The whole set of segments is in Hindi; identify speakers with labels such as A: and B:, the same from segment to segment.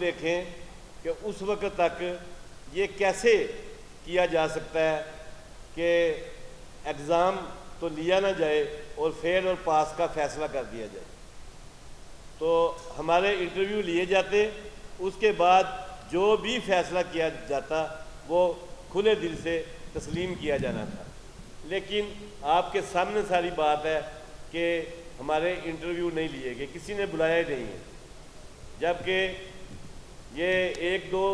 A: देखें कि उस वक्त तक ये कैसे किया जा सकता है कि एग्ज़ाम तो लिया ना जाए और फेल और पास का फ़ैसला कर दिया जाए। तो हमारे इंटरव्यू लिए जाते, उसके बाद जो भी फ़ैसला किया जाता वो खुले दिल से तस्लीम किया जाना था। लेकिन आपके सामने सारी बात है कि हमारे इंटरव्यू नहीं लिए गए, किसी ने बुलाया ही नहीं है, जबकि ये 1, 2,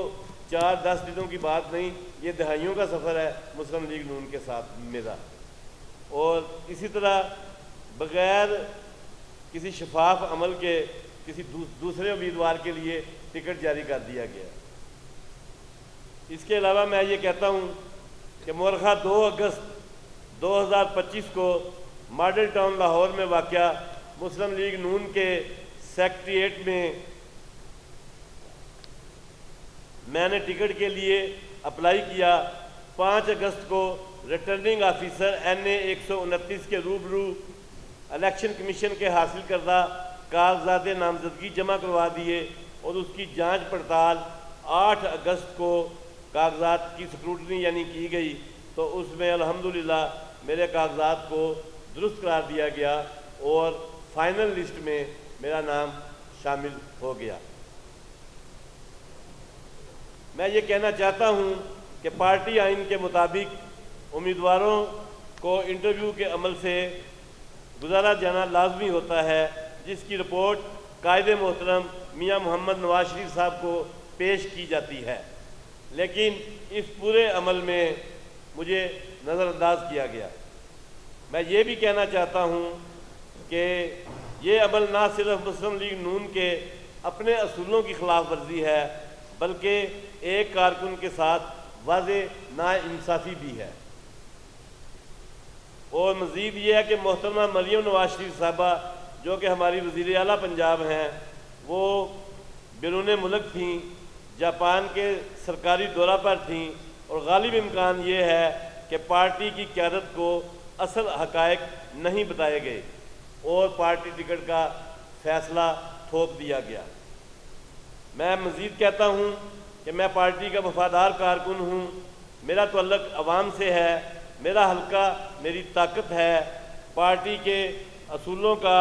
A: 4, 10 दिनों की बात नहीं, ये दहाइयों का सफ़र है मुस्लिम लीग नून के साथ मेरा। और इसी तरह बग़ैर किसी शफाफ अमल के किसी दूसरे उम्मीदवार के लिए टिकट जारी कर दिया गया। इसके अलावा मैं ये कहता हूँ कि मौरखा 2 अगस्त 2025 को मॉडल टाउन लाहौर में वाक़या मुस्लिम लीग नून के सेक्रेटेरिएट में मैंने टिकट के लिए अप्लाई किया। 5 अगस्त को रिटर्निंग ऑफिसर NA 129 के रूबरू इलेक्शन कमीशन के हासिल करदा कागजात नामजदगी जमा करवा दिए और उसकी जांच पड़ताल 8 अगस्त को कागजात की स्क्रूटनी यानी की गई, तो उसमें अल्हम्दुलिल्लाह मेरे कागजात को दुरुस्त करार दिया गया और फाइनल लिस्ट में मेरा नाम शामिल हो गया। मैं ये कहना चाहता हूँ कि पार्टी आइन के मुताबिक उम्मीदवारों को इंटरव्यू के अमल से गुजारा जाना लाजमी होता है, जिसकी रिपोर्ट कायदे मोहतरम मियाँ मोहम्मद नवाज शरीफ साहब को पेश की जाती है। लेकिन इस पूरे अमल में मुझे नज़रअंदाज किया गया। मैं ये भी कहना चाहता हूँ कि ये अमल ना सिर्फ मुस्लिम लीग नून के अपने असूलों की खिलाफ वर्जी है, बल्कि एक कारकुन के साथ वाज़े नाइंसाफ़ी भी है। और मज़ीद ये है कि मोहतरमा मरियम नवाज शरीफ साहबा जो कि हमारी वज़ीर आला पंजाब हैं, वो बैरून मुल्क थीं, जापान के सरकारी दौरा पर थीं और गालिब इम्कान ये है कि पार्टी की क़यादत को असल हक़ाइक़ नहीं बताए गए और पार्टी टिकट का फ़ैसला थोप दिया गया। मैं मज़ीद कहता हूँ कि मैं पार्टी का वफ़ादार कारकुन हूँ, मेरा तअल्लुक़ अवाम से है, मेरा हल्का मेरी ताकत है। पार्टी के असूलों का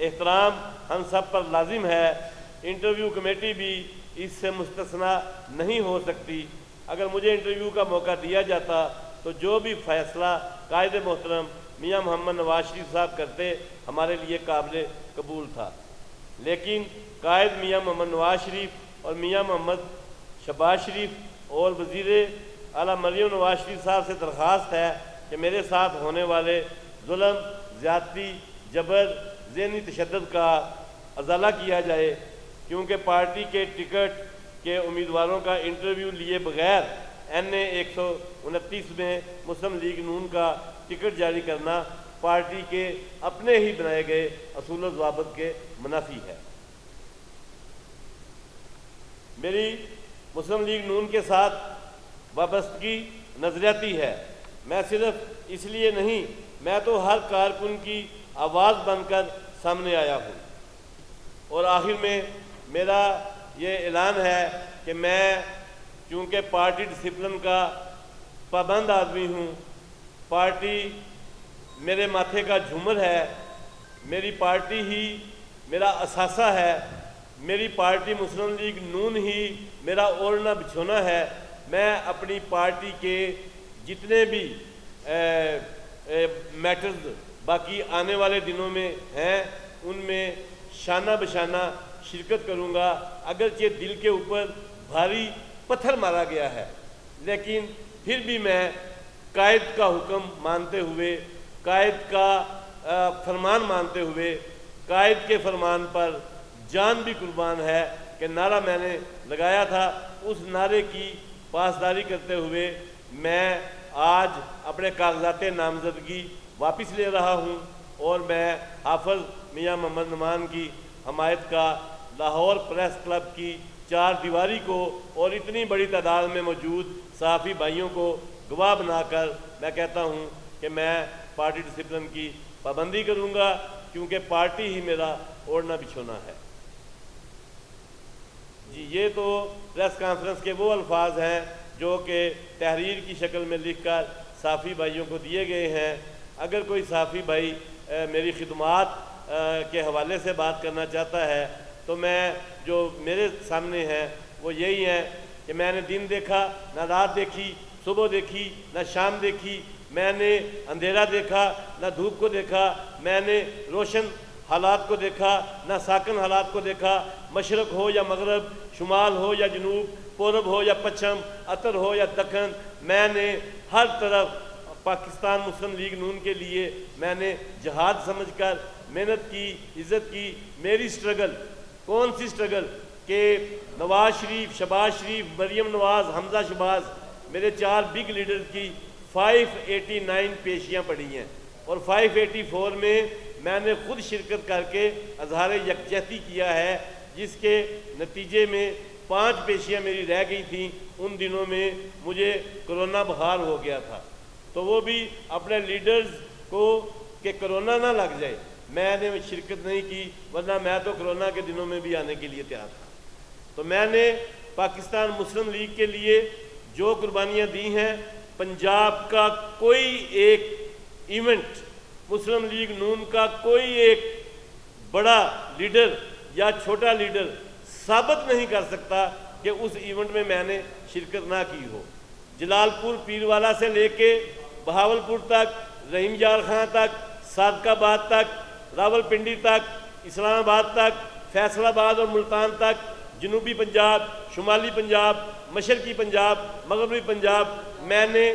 A: एहतराम हम सब पर लाजिम है। इंटरव्यू कमेटी भी इससे मुस्तस्ना नहीं हो सकती। अगर मुझे इंटरव्यू का मौका दिया जाता तो जो भी फ़ैसला कायदे मोहतरम मियाँ मोहम्मद नवाज शरीफ साहब करते हमारे लिए काबिल कबूल था। लेकिन कायद मियाँ मोहम्मद नवाज शरीफ और मियाँ मोहम्मद शहबाज शरीफ और वज़ीर आला मरियम नवाज शरीफ साहब से दरख्वास्त है कि मेरे साथ होने वाले जुल्म, ज़्यादती, जबर, ज़हनी तशद्दुद का अज़ाला किया जाए, क्योंकि पार्टी के टिकट के उम्मीदवारों का इंटरव्यू लिए बगैर NA 129 में मुस्लिम लीग नून का टिकट जारी करना पार्टी के अपने ही बनाए गए असूल व ज़वाबित के मुनाफी है। मेरी मुस्लिम लीग नून के साथ वाबस्तगी नज़रियाती है। मैं सिर्फ इसलिए नहीं, मैं तो हर कारकुन की आवाज़ बनकर सामने आया हूँ। और आखिर में मेरा ये ऐलान है कि मैं चूँकि पार्टी डिसिप्लिन का पाबंद आदमी हूँ, पार्टी मेरे माथे का झूमर है, मेरी पार्टी ही मेरा असासा है, मेरी पार्टी मुस्लिम लीग नून ही मेरा ओढ़ना बिछोना है। मैं अपनी पार्टी के जितने भी मैटर्स बाकी आने वाले दिनों में हैं, उनमें शाना बशाना शिरकत करूँगा। अगरचे दिल के ऊपर भारी पत्थर मारा गया है, लेकिन फिर भी मैं कायद का हुक्म मानते हुए, कायद का फरमान मानते हुए, कायद के फरमान पर जान भी कुर्बान है कि नारा मैंने लगाया था, उस नारे की पासदारी करते हुए मैं आज अपने कागजात नामजदगी वापस ले रहा हूँ और मैं हाफ़िज़ मियाँ मोहम्मद नुमान की हमायत का लाहौर प्रेस क्लब की 4 दीवारी को और इतनी बड़ी तादाद में मौजूद सहाफ़ी भाइयों को गवाह बनाकर मैं कहता हूँ कि मैं पार्टी डिसिप्लिन की पाबंदी करूँगा, क्योंकि पार्टी ही मेरा ओढ़ना बिछोना है। जी, ये तो प्रेस कॉन्फ्रेंस के वो अल्फाज हैं जो कि तहरीर की शक्ल में लिखकर साफ़ी भाइयों को दिए गए हैं। अगर कोई साफ़ी भाई मेरी खिदमात के हवाले से बात करना चाहता है तो मैं जो मेरे सामने है वो यही है कि मैंने दिन देखा, ना रात देखी, सुबह देखी, ना शाम देखी, मैंने अंधेरा देखा, ना धूप को देखा, मैंने रोशन हालात को देखा, ना साकन हालात को देखा, मशरक़ हो या मगरब, शुमाल हो या जनूब, पूरब हो या पश्चिम, अतर हो या दखन, मैंने हर तरफ पाकिस्तान मुस्लिम लीग नून के लिए मैंने जहाद समझकर मेहनत की, इज़्ज़त की। मेरी स्ट्रगल कौन सी स्ट्रगल कि नवाज शरीफ, शहबाज शरीफ, मरीम नवाज़, हमजा शहबाज, मेरे 4 बिग लीडर की 589 पेशियाँ पड़ी हैं और 584 में मैंने खुद शिरकत करके अजहार यकजहती किया है, जिसके नतीजे में 5 पेशियाँ मेरी रह गई थी। उन दिनों में मुझे कोरोना बुखार हो गया था, तो वो भी अपने लीडर्स को कि कोरोना ना लग जाए मैंने शिरकत नहीं की, वरना मैं तो कोरोना के दिनों में भी आने के लिए तैयार था। तो मैंने पाकिस्तान मुस्लिम लीग के लिए जो कुर्बानियाँ दी हैं, पंजाब का कोई एक इवेंट, मुस्लिम लीग नून का कोई एक बड़ा लीडर या छोटा लीडर साबित नहीं कर सकता कि उस इवेंट में मैंने शिरकत ना की हो। जलालपुर पीरवाला से लेके बहावलपुर तक, रहीम यार खां तक, सादकाबाद तक, रावलपिंडी तक, इस्लामाबाद तक, फैसलाबाद और मुल्तान तक, जनूबी पंजाब, शुमाली पंजाब, मशरकी पंजाब, मगरबी पंजाब, मैंने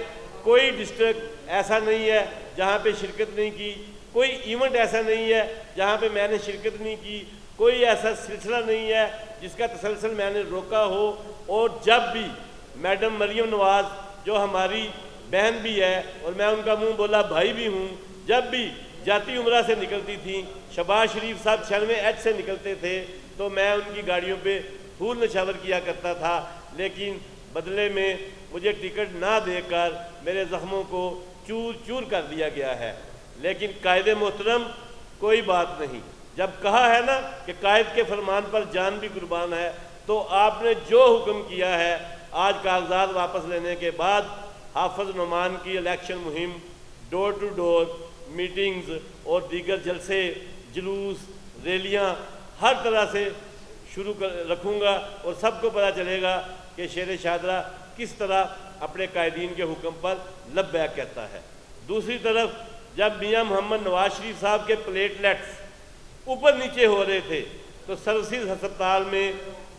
A: कोई डिस्ट्रिक्ट ऐसा नहीं है जहाँ पे शिरकत नहीं की, कोई इवेंट ऐसा नहीं है जहाँ पे मैंने शिरकत नहीं की, कोई ऐसा सिलसिला नहीं है जिसका तसलसल मैंने रोका हो। और जब भी मैडम मरीम नवाज़ जो हमारी बहन भी है और मैं उनका मुंह बोला भाई भी हूँ, जब भी जाती उम्रा से निकलती थी, शहबाज शरीफ साहब 96H से निकलते थे, तो मैं उनकी गाड़ियों पे फूल नशावर किया करता था, लेकिन बदले में मुझे टिकट ना देकर मेरे ज़ख्मों को चूर चूर कर दिया गया है। लेकिन कायदे मोहतरम कोई बात नहीं, जब कहा है ना कि कायद के फरमान पर जान भी कुर्बान है, तो आपने जो हुक्म किया है, आज कागजात वापस लेने के बाद हाफिज नुमान की इलेक्शन मुहिम, डोर टू डोर मीटिंग्स और दीगर जलसे, जुलूस, रैलियाँ हर तरह से शुरू कर रखूँगा और सबको पता चलेगा कि शेर शादरा किस तरह अपने कायदीन के हुक्म पर लब्बैक कहता है। दूसरी तरफ जब मियाँ मोहम्मद नवाज शरीफ साहब के प्लेटलेट्स ऊपर नीचे हो रहे थे, तो सर्विसेज अस्पताल में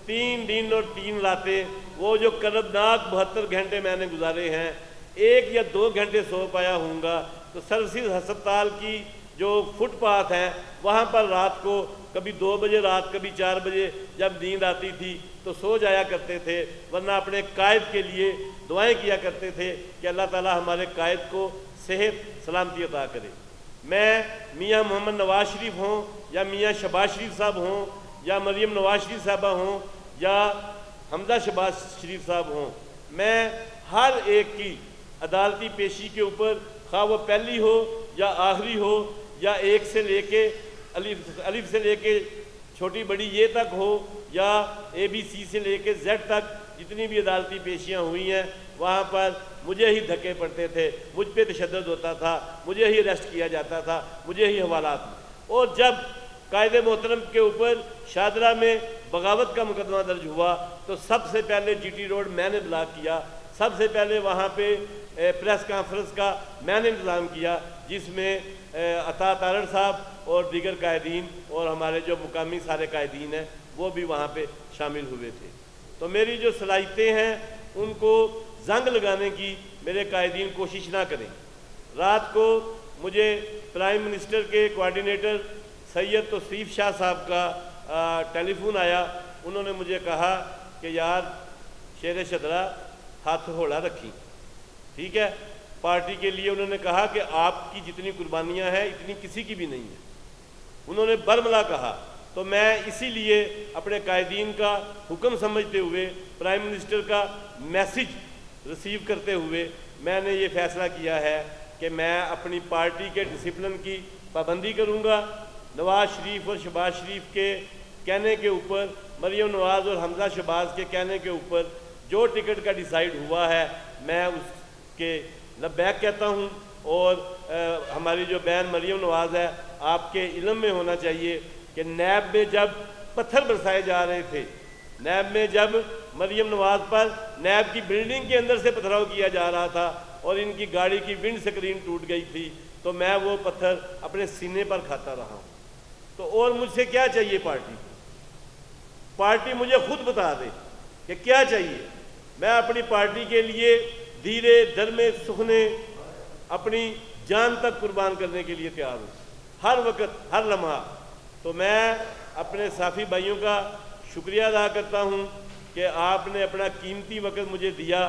A: 3 दिन और 3 रातें, वो जो कर्बनाक 72 घंटे मैंने गुजारे हैं, 1 या 2 घंटे सो पाया हूँगा। तो सर्विसेज अस्पताल की जो फुटपाथ हैं वहाँ पर रात को कभी 2 बजे रात, कभी 4 बजे जब नींद आती थी तो सो जाया करते थे, वरना अपने कायद के लिए दुआएं किया करते थे कि अल्लाह ताला हमारे कायद को सेहत सलामती अता करे। मैं मियाँ मोहम्मद नवाज शरीफ हों या मियाँ शहबाज शरीफ साहब हों या मरीम नवाज शरीफ साहबा हों या हमजा शहबाज शरीफ साहब हों, मैं हर एक की अदालती पेशी के ऊपर, खा वो पहली हो या आखिरी हो या 1 से लेके अलिफ से लेके छोटी बड़ी ये तक हो या ABC से लेके Z तक, जितनी भी अदालती पेशियाँ हुई हैं वहाँ पर मुझे ही धक्के पड़ते थे, मुझ पे तशद्दुद होता था, मुझे ही अरेस्ट किया जाता था, मुझे ही हवालात। और जब कायदे मोहतरम के ऊपर शादरा में बगावत का मुकदमा दर्ज हुआ तो सबसे पहले GT रोड मैंने ब्लॉक किया, सबसे पहले वहाँ पे प्रेस कॉन्फ्रेंस का मैंने इंतज़ाम किया, जिसमें अता तारड़ साहब और दीगर कायदीन और हमारे जो मुकामी सारे कायदीन हैं वो भी वहाँ पे शामिल हुए थे। तो मेरी जो सलाहियतें हैं उनको जंग लगाने की मेरे कायदीन कोशिश ना करें। रात को मुझे प्राइम मिनिस्टर के कोऑर्डिनेटर सैयद तौसीफ शाह साहब का टेलीफोन आया। उन्होंने मुझे कहा कि यार शेर शदरा हाथ हौला रखी, ठीक है, पार्टी के लिए उन्होंने कहा कि आपकी जितनी कुर्बानियां हैं इतनी किसी की भी नहीं है, उन्होंने बरमला कहा। तो मैं इसीलिए अपने कायदीन का हुक्म समझते हुए, प्राइम मिनिस्टर का मैसेज रिसीव करते हुए मैंने ये फ़ैसला किया है कि मैं अपनी पार्टी के डिसिप्लिन की पाबंदी करूँगा। नवाज शरीफ और शहबाज शरीफ के कहने के ऊपर मरियम नवाज़ और हमजा शहबाज के कहने के ऊपर जो टिकट का डिसाइड हुआ है मैं उसके लब्बैक कहता हूँ। और हमारी जो बहन मरियम नवाज़ है, आपके इल्म में होना चाहिए कि नैब में जब पत्थर बरसाए जा रहे थे, नैब में जब मरियम नवाज़ पर नैब की बिल्डिंग के अंदर से पथराव किया जा रहा था और इनकी गाड़ी की विंड स्क्रीन टूट गई थी, तो मैं वो पत्थर अपने सीने पर खाता रहा हूँ। तो और मुझसे क्या चाहिए पार्टी को? पार्टी मुझे खुद बता दे कि क्या चाहिए। मैं अपनी पार्टी के लिए धीरे धर्मे सुखने अपनी जान तक कुर्बान करने के लिए तैयार हूँ, हर वक्त हर लम्हा। तो मैं अपने साथी भाइयों का शुक्रिया अदा करता हूँ कि आपने अपना कीमती वक्त मुझे दिया।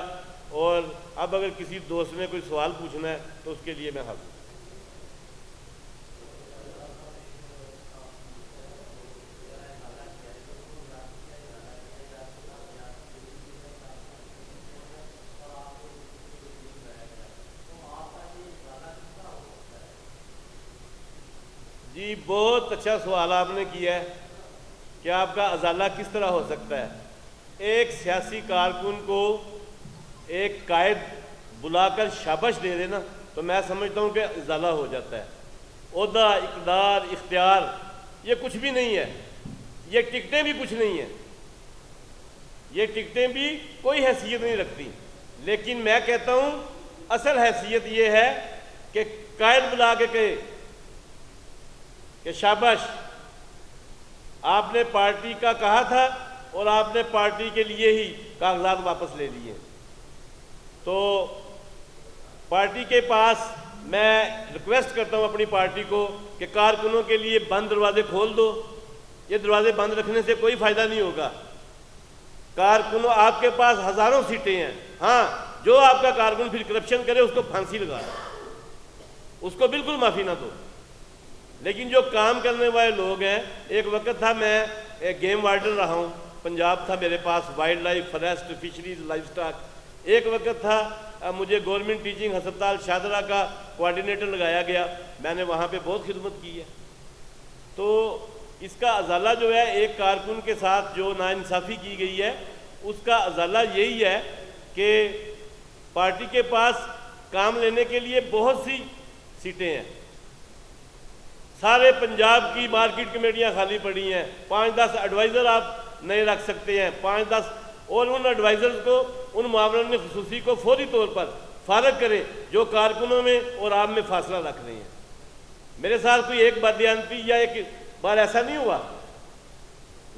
A: और अब अगर किसी दोस्त ने कोई सवाल पूछना है तो उसके लिए मैं हाजिर हूँ। जी, बहुत अच्छा सवाल आपने किया है कि आपका अजाला किस तरह हो सकता है। एक सियासी कारकुन को एक कायद बुलाकर शाबाश दे देना तो मैं समझता हूँ कि अजाला हो जाता है। ओहदा, इक़्तिदार, इख्तियार ये कुछ भी नहीं है, ये टिकटें भी कुछ नहीं है, ये टिकटें भी कोई हैसियत नहीं रखती। लेकिन मैं कहता हूँ असल हैसियत ये है कि कायद बुला के कहे कि शाबाश, आपने पार्टी का कहा था और आपने पार्टी के लिए ही कागजात वापस ले लिए। तो पार्टी के पास मैं रिक्वेस्ट करता हूं अपनी पार्टी को कि कारकुनों के लिए बंद दरवाजे खोल दो। ये दरवाजे बंद रखने से कोई फ़ायदा नहीं होगा। कारकुनों, आपके पास हज़ारों सीटें हैं। हाँ, जो आपका कारकुन फिर करप्शन करे उसको फांसी लगा, उसको बिल्कुल माफ़ी ना दो। लेकिन जो काम करने वाले लोग हैं, एक वक्त था मैं एक गेम वार्डन रहा हूँ, पंजाब था मेरे पास, wildlife, forest, fisheries, livestock. एक वक्त था मुझे गवर्नमेंट टीचिंग हस्पताल शादरा का कोऑर्डिनेटर लगाया गया, मैंने वहाँ पे बहुत खिदमत की है। तो इसका अजाला जो है, एक कारकुन के साथ जो नाइंसाफ़ी की गई है उसका अजाला यही है कि पार्टी के पास काम लेने के लिए बहुत सी सीटें हैं। सारे पंजाब की मार्केट कमेटियां खाली पड़ी हैं। 5-10 एडवाइज़र आप नए रख सकते हैं, 5-10, और उन एडवाइज़र्स को, उन मामलों खुसूसी को फौरी तौर पर फारग करें जो कारकुनों में और आप में फासला रख रहे हैं। मेरे साथ कोई एक बदयांती या एक बार ऐसा नहीं हुआ,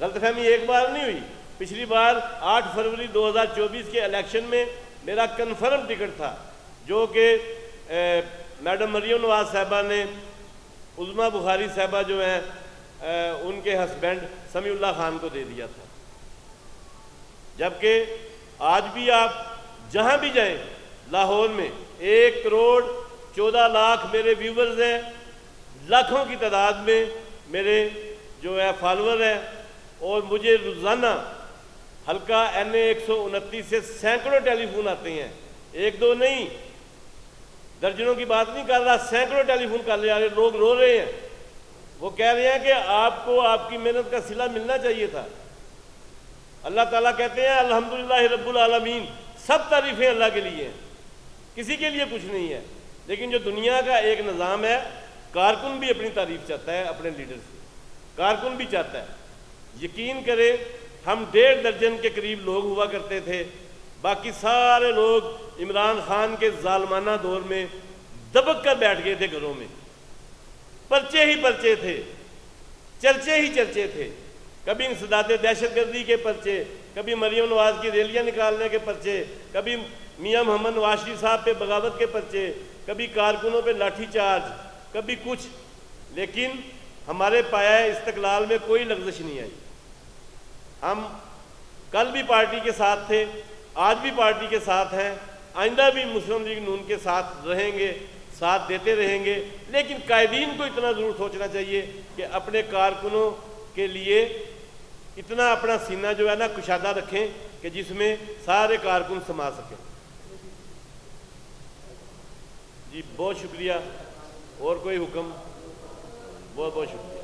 A: गलतफहमी एक बार नहीं हुई। पिछली बार 8 फरवरी 2024 के इलेक्शन में मेरा कन्फर्म टिकट था जो कि मैडम मरियम नवाज़ साहबा ने उज़मा बुखारी साहबा जो हैं उनके हस्बैंड समीउल्लाह खान को दे दिया था। जबकि आज भी आप जहां भी जाएं, लाहौर में 1 करोड़ 14 लाख मेरे व्यूवर्स हैं, लाखों की तादाद में मेरे जो है फॉलोअर हैं, और मुझे रोज़ाना हल्का NA 129 से सैकड़ों टेलीफोन आते हैं, 1-2 नहीं, दर्जनों की बात नहीं कर रहा, सैकड़ों टेलीफोन कर रहे हैं। लोग रो रहे हैं, वो कह रहे हैं कि आपको आपकी मेहनत का सिला मिलना चाहिए था। अल्लाह ताला कहते हैं अल्हम्दुलिल्लाह रब्बुल आलमीन, सब तारीफ़ें अल्लाह के लिए हैं, किसी के लिए कुछ नहीं है। लेकिन जो दुनिया का एक निज़ाम है, कारकुन भी अपनी तारीफ़ चाहता है अपने लीडर से, कारकुन भी चाहता है। यकीन करें, हम 1.5 दर्जन के करीब लोग हुआ करते थे, बाकी सारे लोग इमरान खान के जालमाना दौर में दबक कर बैठ गए थे घरों में। पर्चे ही पर्चे थे, चर्चे ही चर्चे थे, कभी इंसदाद दहशतगर्दी के पर्चे, कभी मरियम नवाज़ की रैलियां निकालने के पर्चे, कभी मियां मोहम्मद नवाज शरीफ साहब पे बगावत के पर्चे, कभी कारकुनों पे लाठीचार्ज, कभी कुछ। लेकिन हमारे पाया इस्तकलाल में कोई लग़ज़िश नहीं आई। हम कल भी पार्टी के साथ थे, आज भी पार्टी के साथ हैं, आइंदा भी मुस्लिम लीग नून के साथ रहेंगे, साथ देते रहेंगे। लेकिन कायदीन को इतना ज़रूर सोचना चाहिए कि अपने कारकुनों के लिए इतना अपना सीना जो है ना कुशादा रखें कि जिसमें सारे कारकुन समा सकें। जी बहुत शुक्रिया। और कोई हुक्म? बहुत बहुत शुक्रिया।